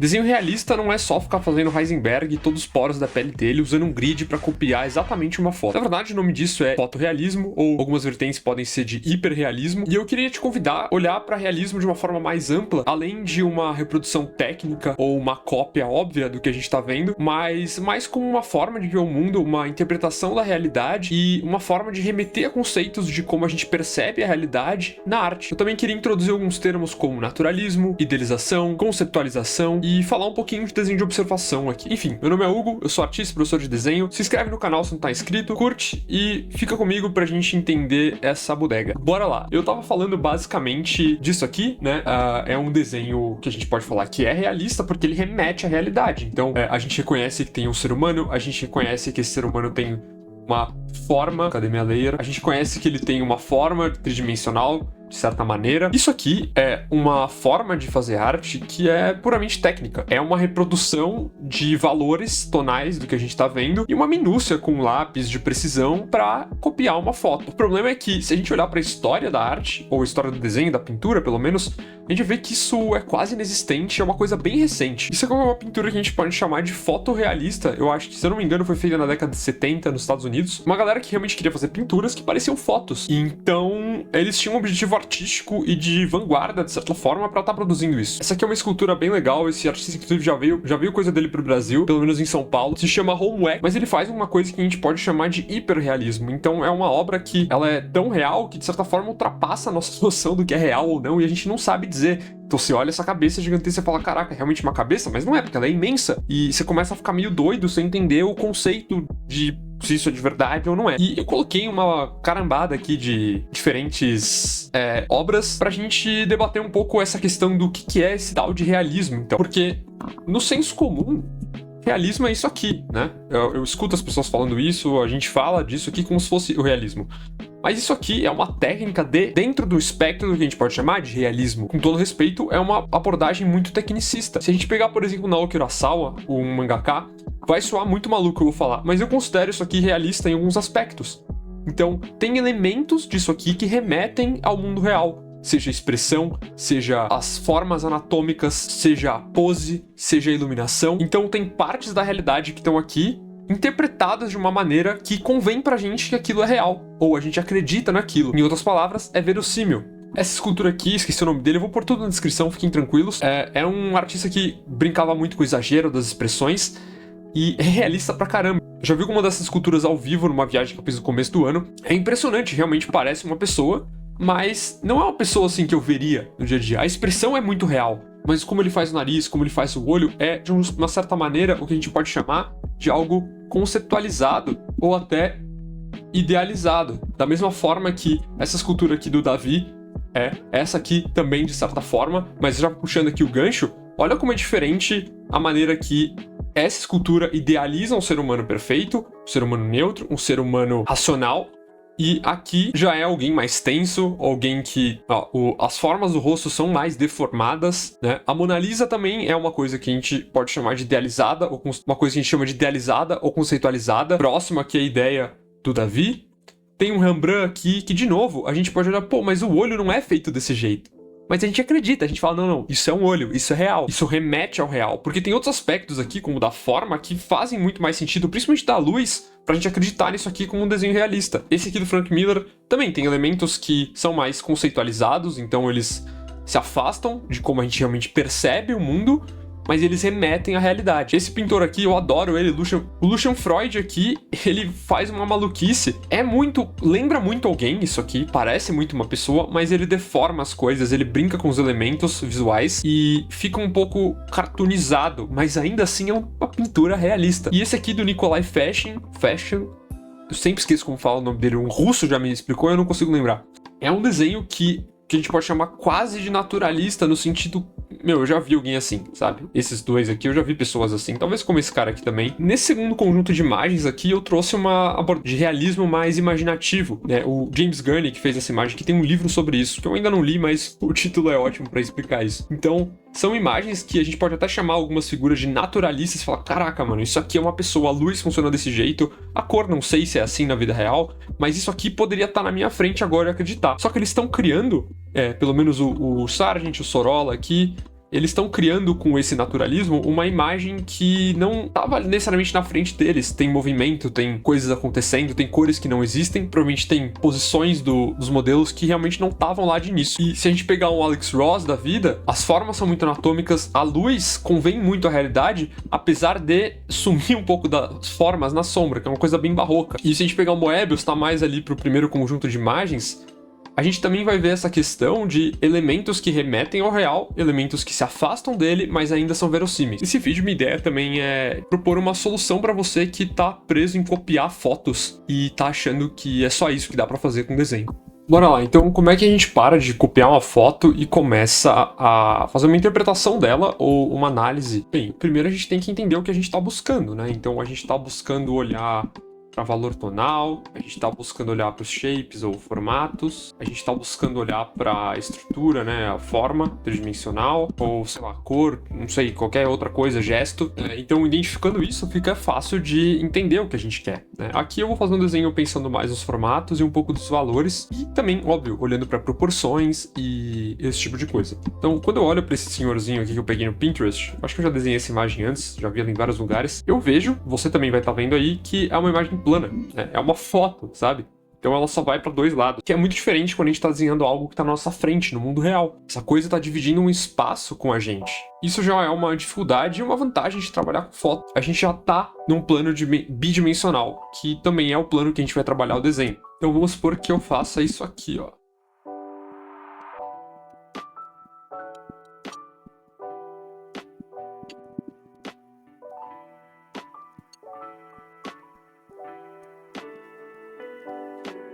Desenho realista não é só ficar fazendo Heisenberg e todos os poros da pele dele usando um grid para copiar exatamente uma foto. Na verdade, o nome disso é fotorrealismo, ou algumas vertentes podem ser de hiperrealismo. E eu queria te convidar a olhar para realismo de uma forma mais ampla, além de uma reprodução técnica ou uma cópia óbvia do que a gente está vendo, mas mais como uma forma de ver o mundo, uma interpretação da realidade e uma forma de remeter a conceitos de como a gente percebe a realidade na arte. Eu também queria introduzir alguns termos como naturalismo, idealização, conceptualização e falar um pouquinho de desenho de observação aqui. Enfim, meu nome é Hugo, eu sou artista e professor de desenho. Se inscreve no canal se não tá inscrito, curte e fica comigo pra gente entender essa bodega. Bora lá. Eu tava falando basicamente disso aqui, né? É um desenho que a gente pode falar que é realista porque ele remete à realidade. Então, a gente reconhece que tem um ser humano, a gente reconhece que esse ser humano tem uma forma, cadê minha layer? A gente conhece que ele tem uma forma tridimensional, de certa maneira. Isso aqui é uma forma de fazer arte que é puramente técnica. É uma reprodução de valores tonais do que a gente tá vendo e uma minúcia com lápis de precisão para copiar uma foto. O problema é que, se a gente olhar para a história da arte, ou a história do desenho, da pintura, pelo menos, a gente vê que isso é quase inexistente, é uma coisa bem recente. Isso é como uma pintura que a gente pode chamar de fotorrealista. Eu acho que, se eu não me engano, foi feita na década de 70 nos Estados Unidos. Uma galera que realmente queria fazer pinturas que pareciam fotos. E então, eles tinham um objetivo artístico e de vanguarda, de certa forma, para estar produzindo isso. Essa aqui é uma escultura bem legal, esse artista inclusive já veio coisa dele pro Brasil, pelo menos em São Paulo, se chama Homework, mas ele faz uma coisa que a gente pode chamar de hiperrealismo. Então é uma obra que ela é tão real que de certa forma ultrapassa a nossa noção do que é real ou não, e a gente não sabe dizer. Então você olha essa cabeça gigantesca e fala, caraca, é realmente uma cabeça? Mas não é, porque ela é imensa. E você começa a ficar meio doido sem entender o conceito de se isso é de verdade ou não é. E eu coloquei uma carambada aqui de diferentes obras pra gente debater um pouco essa questão do que é esse tal de realismo. Então, porque no senso comum, realismo é isso aqui, né? Eu escuto as pessoas falando isso, a gente fala disso aqui como se fosse o realismo. Mas isso aqui é uma técnica dentro do espectro do que a gente pode chamar de realismo. Com todo respeito, é uma abordagem muito tecnicista. Se a gente pegar, por exemplo, Naoki Urasawa, um mangaka, vai soar muito maluco que eu vou falar, mas eu considero isso aqui realista em alguns aspectos. Então, tem elementos disso aqui que remetem ao mundo real. Seja a expressão, seja as formas anatômicas, seja a pose, seja a iluminação. Então, tem partes da realidade que estão aqui interpretadas de uma maneira que convém pra gente que aquilo é real, ou a gente acredita naquilo. Em outras palavras, é verossímil. Essa escultura aqui, esqueci o nome dele, eu vou pôr tudo na descrição, fiquem tranquilos. É um artista que brincava muito com o exagero das expressões e é realista pra caramba. Eu já vi alguma dessas esculturas ao vivo numa viagem que eu fiz no começo do ano. É impressionante, realmente parece uma pessoa, mas não é uma pessoa assim que eu veria no dia a dia. A expressão é muito real, mas como ele faz o nariz, como ele faz o olho, é de uma certa maneira o que a gente pode chamar de algo conceptualizado ou até idealizado. Da mesma forma que essa escultura aqui do Davi essa aqui também de certa forma, mas já puxando aqui o gancho, olha como é diferente a maneira que essa escultura idealiza um ser humano perfeito, um ser humano neutro, um ser humano racional. E aqui já é alguém mais tenso, alguém que as formas do rosto são mais deformadas, né? A Mona Lisa também é uma coisa que a gente pode chamar de idealizada, ou uma coisa que a gente chama de idealizada ou conceitualizada, próxima aqui à ideia do Davi. Tem um Rembrandt aqui que, de novo, a gente pode olhar, pô, mas o olho não é feito desse jeito. Mas a gente acredita, a gente fala, não, isso é um olho, isso é real, isso remete ao real. Porque tem outros aspectos aqui, como da forma, que fazem muito mais sentido, principalmente da luz, pra gente acreditar nisso aqui como um desenho realista. Esse aqui do Frank Miller também tem elementos que são mais conceitualizados, então eles se afastam de como a gente realmente percebe o mundo, mas eles remetem à realidade. Esse pintor aqui, eu adoro ele, o Lucian Freud aqui, ele faz uma maluquice. Lembra muito alguém isso aqui, parece muito uma pessoa, mas ele deforma as coisas, ele brinca com os elementos visuais e fica um pouco cartoonizado, mas ainda assim é uma pintura realista. E esse aqui do Nikolai Fashion, eu sempre esqueço como fala o nome dele, um russo já me explicou, eu não consigo lembrar. É um desenho que a gente pode chamar quase de naturalista, no sentido... eu já vi alguém assim, sabe? Esses dois aqui, eu já vi pessoas assim, talvez como esse cara aqui também. Nesse segundo conjunto de imagens aqui, eu trouxe uma abordagem de realismo mais imaginativo, né? O James Gurney, que fez essa imagem, que tem um livro sobre isso, que eu ainda não li, mas o título é ótimo pra explicar isso. Então, são imagens que a gente pode até chamar algumas figuras de naturalistas e falar, caraca, mano, isso aqui é uma pessoa, a luz funciona desse jeito, a cor não sei se é assim na vida real, mas isso aqui poderia estar na minha frente agora e acreditar. Só que eles estão criando, pelo menos o Sargent, o Sorolla aqui, eles estão criando com esse naturalismo uma imagem que não estava necessariamente na frente deles. Tem movimento, tem coisas acontecendo, tem cores que não existem, provavelmente tem posições dos modelos que realmente não estavam lá de início. E se a gente pegar um Alex Ross da vida, as formas são muito anatômicas, a luz convém muito à realidade, apesar de sumir um pouco das formas na sombra, que é uma coisa bem barroca. E se a gente pegar o Moebius, tá mais ali pro primeiro conjunto de imagens, a gente também vai ver essa questão de elementos que remetem ao real, elementos que se afastam dele, mas ainda são verossímeis. Esse vídeo, minha ideia também é propor uma solução para você que tá preso em copiar fotos e tá achando que é só isso que dá para fazer com desenho. Bora lá, então como é que a gente para de copiar uma foto e começa a fazer uma interpretação dela ou uma análise? Bem, primeiro a gente tem que entender o que a gente está buscando, né? Então a gente está buscando olhar para valor tonal, a gente está buscando olhar para os shapes ou formatos, a gente está buscando olhar para a estrutura, né, a forma tridimensional, ou sei lá, cor, não sei, qualquer outra coisa, gesto. Então, identificando isso, fica fácil de entender o que a gente quer, né? Aqui eu vou fazer um desenho pensando mais nos formatos e um pouco dos valores, e também, óbvio, olhando para proporções e esse tipo de coisa. Então, quando eu olho para esse senhorzinho aqui que eu peguei no Pinterest, acho que eu já desenhei essa imagem antes, já vi ela em vários lugares, eu vejo, você também vai estar vendo aí, que é uma imagem plana, né? É uma foto, sabe? Então ela só vai para dois lados, que é muito diferente quando a gente está desenhando algo que está na nossa frente, no mundo real. Essa coisa está dividindo um espaço com a gente. Isso já é uma dificuldade e uma vantagem de trabalhar com foto. A gente já está num plano bidimensional, que também é o plano que a gente vai trabalhar o desenho. Então vamos supor que eu faça isso aqui, ó.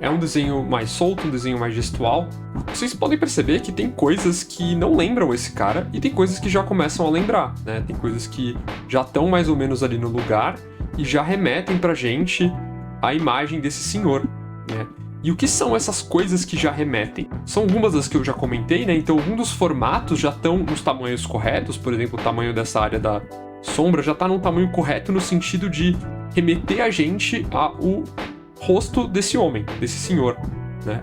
É um desenho mais solto, um desenho mais gestual. Vocês podem perceber que tem coisas que não lembram esse cara e tem coisas que já começam a lembrar, né? Tem coisas que já estão mais ou menos ali no lugar e já remetem pra gente a imagem desse senhor, né? E o que são essas coisas que já remetem? São algumas das que eu já comentei, né? Então, alguns dos formatos já estão nos tamanhos corretos, por exemplo, o tamanho dessa área da sombra já está num tamanho correto no sentido de remeter a gente ao rosto desse homem, desse senhor, né?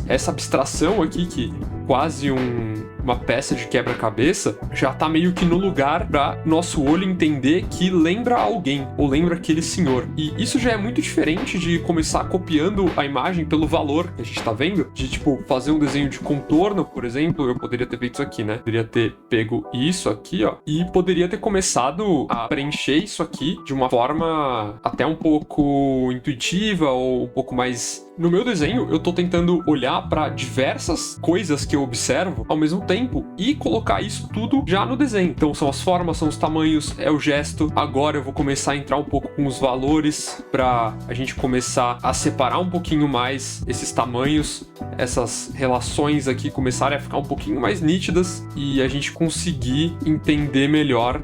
Essa abstração aqui, que quase uma peça de quebra-cabeça, já tá meio que no lugar para nosso olho entender que lembra alguém, ou lembra aquele senhor. E isso já é muito diferente de começar copiando a imagem pelo valor que a gente tá vendo, de tipo, fazer um desenho de contorno, por exemplo, eu poderia ter feito isso aqui, né? Poderia ter pego isso aqui, ó, e poderia ter começado a preencher isso aqui de uma forma até um pouco intuitiva, ou um pouco mais... No meu desenho, eu tô tentando olhar para diversas coisas que eu observo ao mesmo tempo e colocar isso tudo já no desenho. Então são as formas, são os tamanhos, é o gesto. Agora eu vou começar a entrar um pouco com os valores para a gente começar a separar um pouquinho mais esses tamanhos, essas relações aqui começarem a ficar um pouquinho mais nítidas e a gente conseguir entender melhor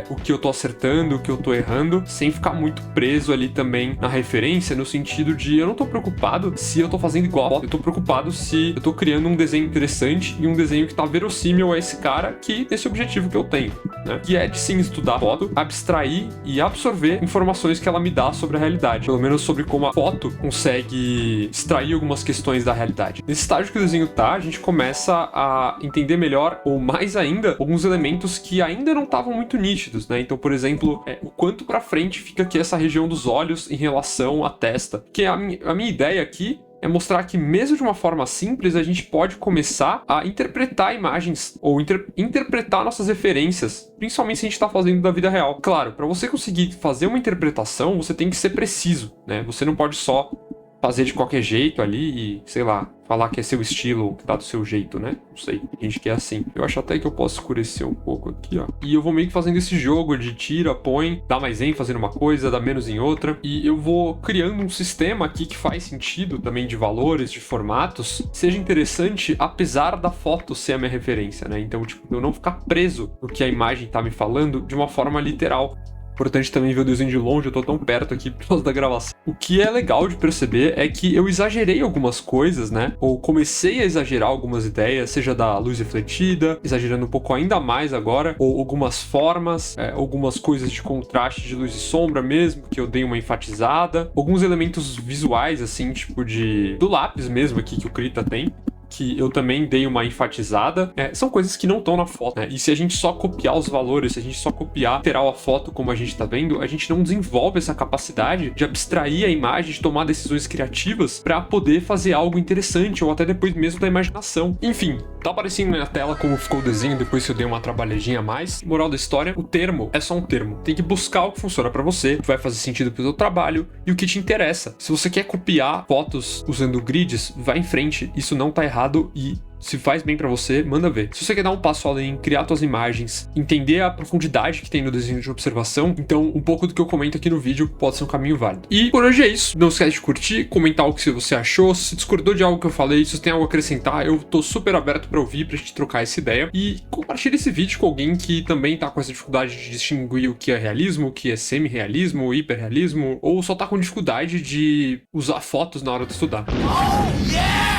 o que eu tô acertando, o que eu tô errando, sem ficar muito preso ali também na referência, no sentido de eu não tô preocupado se eu tô fazendo igual, eu tô preocupado se eu tô criando um desenho interessante e um desenho que tá verossímil a esse cara que esse objetivo que eu tenho, né? Que é de sim estudar a foto, abstrair e absorver informações que ela me dá sobre a realidade, pelo menos sobre como a foto consegue extrair algumas questões da realidade. Nesse estágio que o desenho tá, a gente começa a entender melhor, ou mais ainda, alguns elementos que ainda não estavam muito nítidos, né? Então, por exemplo, o quanto pra frente fica aqui essa região dos olhos em relação à testa, que a minha ideia aqui é mostrar que mesmo de uma forma simples, a gente pode começar a interpretar imagens ou interpretar nossas referências, principalmente se a gente está fazendo da vida real. Claro, para você conseguir fazer uma interpretação, você tem que ser preciso, né? Você não pode só fazer de qualquer jeito ali e, sei lá, falar que é seu estilo, que tá do seu jeito, né? Não sei, tem gente que é assim. Eu acho até que eu posso escurecer um pouco aqui, ó. E eu vou meio que fazendo esse jogo de tira, põe, dá mais ênfase numa coisa, dá menos em outra. E eu vou criando um sistema aqui que faz sentido também de valores, de formatos, seja interessante, apesar da foto ser a minha referência, né? Então, tipo, eu não ficar preso no que a imagem tá me falando de uma forma literal. Importante também ver o desenho de longe, eu tô tão perto aqui por causa da gravação. O que é legal de perceber é que eu exagerei algumas coisas, né? Ou comecei a exagerar algumas ideias, seja da luz refletida, exagerando um pouco ainda mais agora, ou algumas formas, algumas coisas de contraste de luz e sombra mesmo, que eu dei uma enfatizada. Alguns elementos visuais, assim, tipo do lápis mesmo aqui que o Krita tem, que eu também dei uma enfatizada, são coisas que não estão na foto, né? E se a gente só copiar os valores, se a gente só copiar literal a foto como a gente tá vendo, a gente não desenvolve essa capacidade de abstrair a imagem, de tomar decisões criativas para poder fazer algo interessante, ou até depois mesmo da imaginação. Enfim, tá aparecendo na tela como ficou o desenho depois que eu dei uma trabalhadinha a mais. Moral da história, o termo é só um termo. Tem que buscar o que funciona para você, o que vai fazer sentido pro seu trabalho e o que te interessa. Se você quer copiar fotos usando grids, vai em frente. Isso não tá errado e se faz bem pra você, manda ver. Se você quer dar um passo além, criar suas imagens, entender a profundidade que tem no desenho de observação, então um pouco do que eu comento aqui no vídeo pode ser um caminho válido. E por hoje é isso. Não esquece de curtir, comentar o que você achou, se discordou de algo que eu falei, se você tem algo a acrescentar, eu tô super aberto pra ouvir, pra gente trocar essa ideia. E compartilhe esse vídeo com alguém que também tá com essa dificuldade de distinguir o que é realismo, o que é semi-realismo, hiperrealismo, ou só tá com dificuldade de usar fotos na hora de estudar. Oh, yeah!